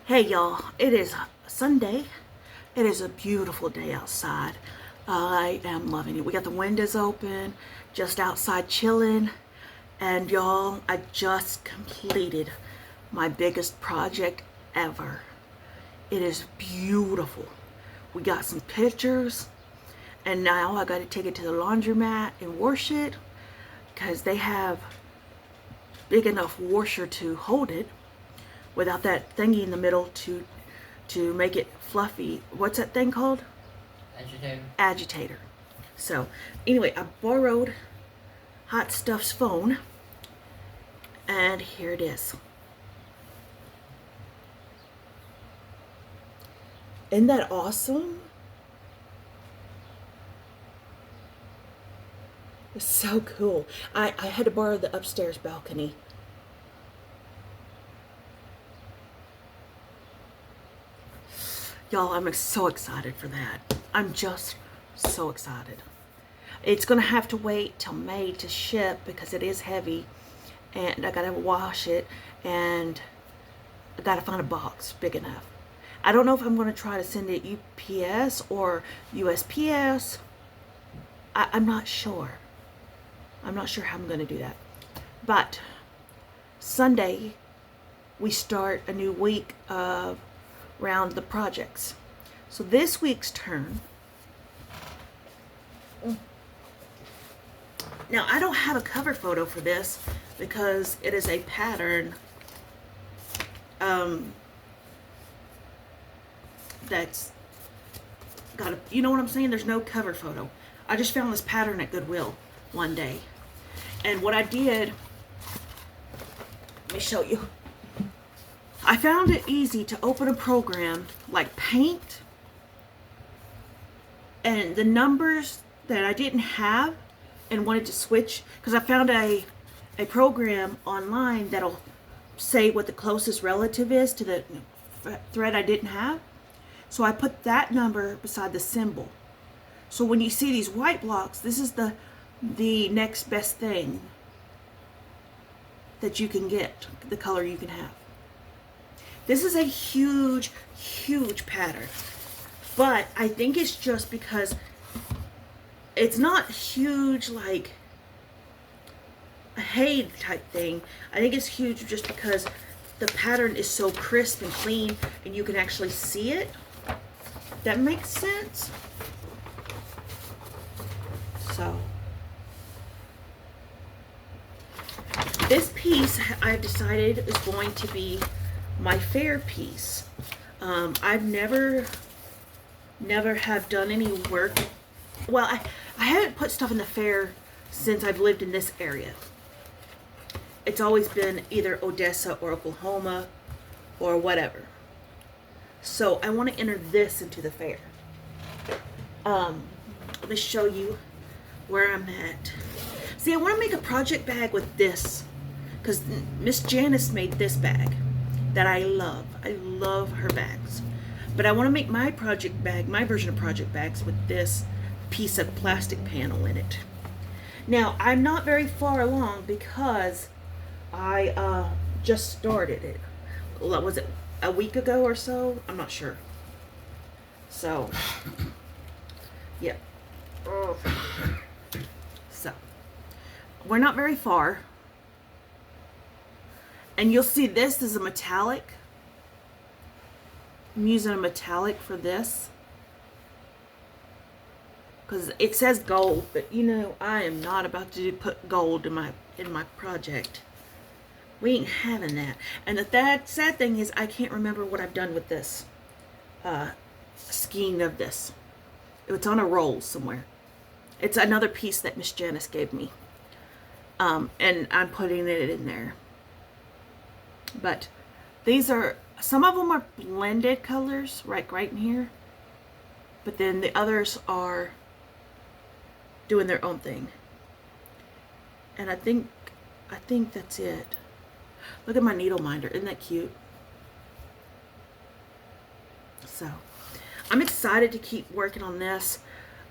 Hey y'all, it is Sunday. It is a beautiful day outside. I am loving it. We got the windows open, just outside chilling. And y'all, I just completed my biggest project ever. It is beautiful. We got some pictures, and now I got to take it to the laundromat and wash it because they have big enough washer to hold it without that thingy in the middle to make it fluffy. What's that thing called? Agitator. Agitator. So anyway, I borrowed Hot Stuff's phone, and here it is. Isn't that awesome? It's so cool. I had to borrow the upstairs balcony. Y'all, I'm so excited for that. I'm just so excited. It's going to have to wait till May to ship because it is heavy. And I got to wash it. And I got to find a box big enough. I don't know if I'm going to try to send it UPS or USPS. I'm not sure. I'm not sure how I'm going to do that. But Sunday, we start a new week of round the projects. So this week's turn. Now I don't have a cover photo for this because it is a pattern that's got a, you know what I'm saying? There's no cover photo. I just found this pattern at Goodwill one day. And what I did, let me show you. I found it easy to open a program like Paint, and the numbers that I didn't have and wanted to switch, because I found a program online that'll say what the closest relative is to the thread I didn't have. So I put that number beside the symbol. So when you see these white blocks, this is the next best thing that you can get, the color you can have. This is a huge, huge pattern. But I think it's just because it's not huge like a hay type thing. I think it's huge just because the pattern is so crisp and clean and you can actually see it. That makes sense. So this piece I've decided is going to be my fair piece. I've never have done any work. Well, I haven't put stuff in the fair since I've lived in this area. It's always been either Odessa or Oklahoma or whatever. So I want to enter this into the fair. Let me show you where I'm at. See, I want to make a project bag with this because Miss Janice made this bag that I love. I love her bags. But I want to make my project bag, my version of project bags with this piece of plastic panel in it. Now, I'm not very far along because I just started it. Was it a week ago or so? I'm not sure. So, yeah. So, we're not very far. And you'll see this is a metallic. I'm using a metallic for this. Because it says gold, but you know, I am not about to put gold in my project. We ain't having that. And the sad thing is I can't remember what I've done with this skein of this. It's on a roll somewhere. It's another piece that Miss Janice gave me. And I'm putting it in there. But these are, some of them are blended colors, right in here. But then the others are doing their own thing. And I think that's it. Look at my needle minder. Isn't that cute? So, I'm excited to keep working on this.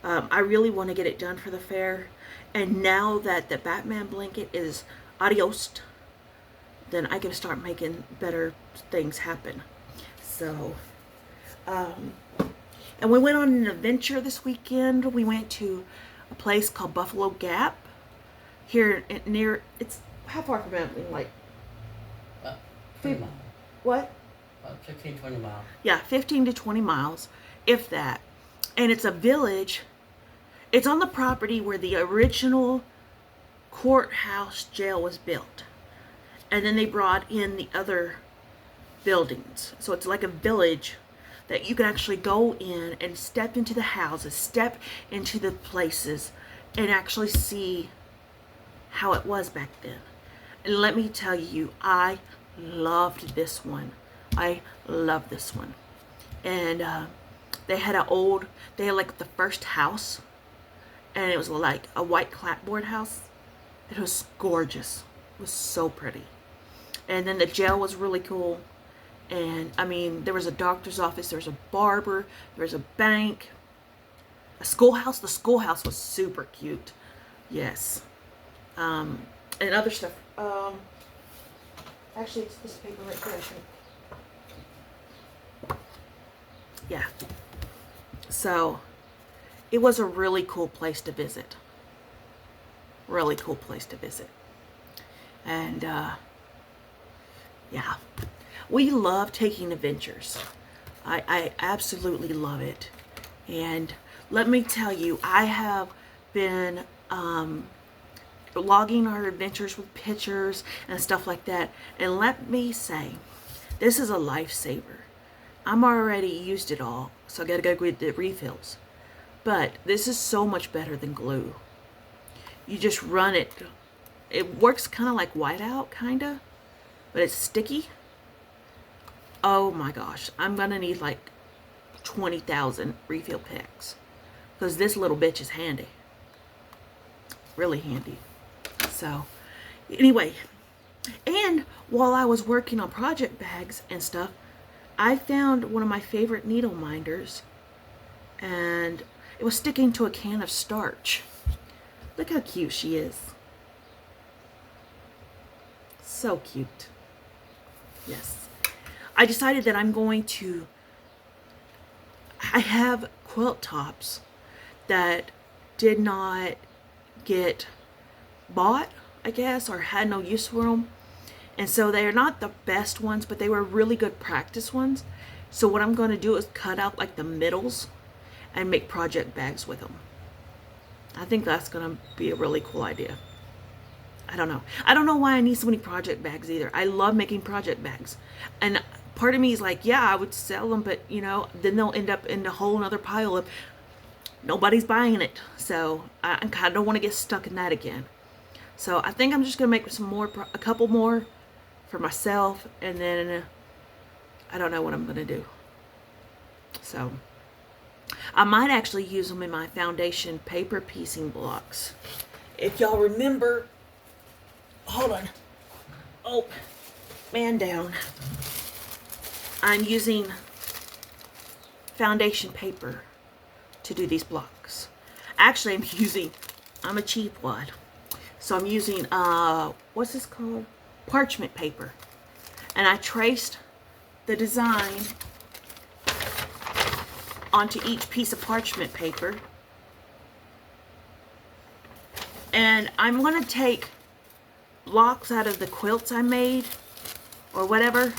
I really want to get it done for the fair. And now that the Batman blanket is adios, then I can start making better things happen. So, and we went on an adventure this weekend. We went to a place called Buffalo Gap here near, it's, how far from Abilene? Like, 20 miles. what? 15, 20 miles. Yeah, 15 to 20 miles, if that. And it's a village. It's on the property where the original courthouse jail was built. And then they brought in the other buildings. So it's like a village that you can actually go in and step into the houses, step into the places, and actually see how it was back then. And let me tell you, I loved this one. I love this one. And they had like the first house, and it was like a white clapboard house. It was gorgeous. It was so pretty. And then the jail was really cool. And I mean, there was a doctor's office, there was a barber, there was a bank, a schoolhouse. The schoolhouse was super cute. Yes. And other stuff. Actually, it's this paper right here, I think. Yeah. So, it was a really cool place to visit. Really cool place to visit. And, yeah. We love taking adventures. I absolutely love it. And let me tell you, I have been logging our adventures with pictures and stuff like that. And let me say, this is a lifesaver. I'm already used it all, so I gotta go get the refills. But this is so much better than glue. You just run it. It works kind of like whiteout, kind of, but it's sticky. Oh my gosh, I'm gonna need like 20,000 refill packs because this little bitch is handy. Really handy. So, anyway, and while I was working on project bags and stuff, I found one of my favorite needle minders, and it was sticking to a can of starch. Look how cute she is. So cute. Yes. I decided that I have quilt tops that did not get bought, I guess, or had no use for them. And so they are not the best ones, but they were really good practice ones. So what I'm going to do is cut out like the middles and make project bags with them. I think that's going to be a really cool idea. I don't know. I don't know why I need so many project bags either. I love making project bags. And part of me is like, yeah, I would sell them, but you know, then they'll end up in a whole other pile of nobody's buying it. So I kind of don't want to get stuck in that again. So I think I'm just going to make a couple more for myself, and then I don't know what I'm going to do. So I might actually use them in my foundation paper piecing blocks. If y'all remember, hold on. Oh, man down. I'm using foundation paper to do these blocks. Actually, I'm a cheap one. So I'm using, what's this called? Parchment paper. And I traced the design onto each piece of parchment paper. And I'm going to take blocks out of the quilts I made or whatever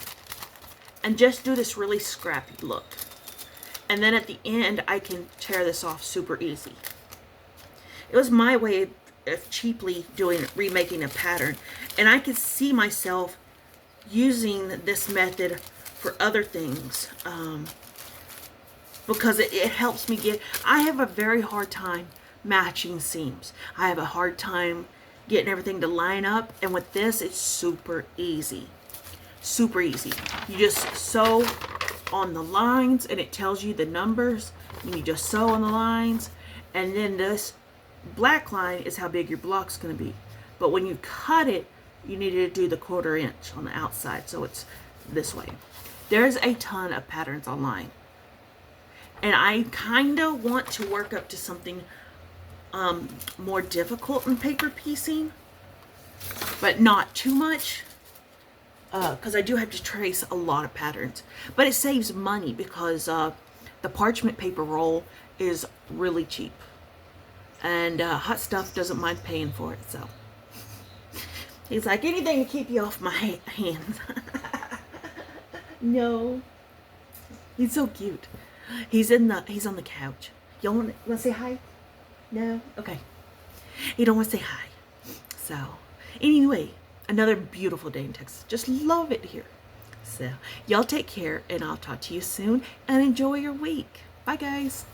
and just do this really scrappy look. And then at the end, I can tear this off super easy. It was my way of cheaply remaking a pattern. And I could see myself using this method for other things. Because it helps me I have a very hard time matching seams. I have a hard time getting everything to line up. And with this, it's super easy. Super easy. You just sew on the lines and it tells you the numbers. And you just sew on the lines. And then this black line is how big your block's going to be. But when you cut it, you need to do the 1/4 inch on the outside. So it's this way. There's a ton of patterns online. And I kind of want to work up to something more difficult in paper piecing, but not too much. because I do have to trace a lot of patterns, but it saves money because the parchment paper roll is really cheap, and Hot Stuff doesn't mind paying for it. So he's like, anything to keep you off my hands. No, he's so cute. He's on the couch. Y'all want to say hi? No? Okay. He don't want to say hi. So, anyway, another beautiful day in Texas. Just love it here. So, y'all take care, and I'll talk to you soon, and enjoy your week. Bye, guys.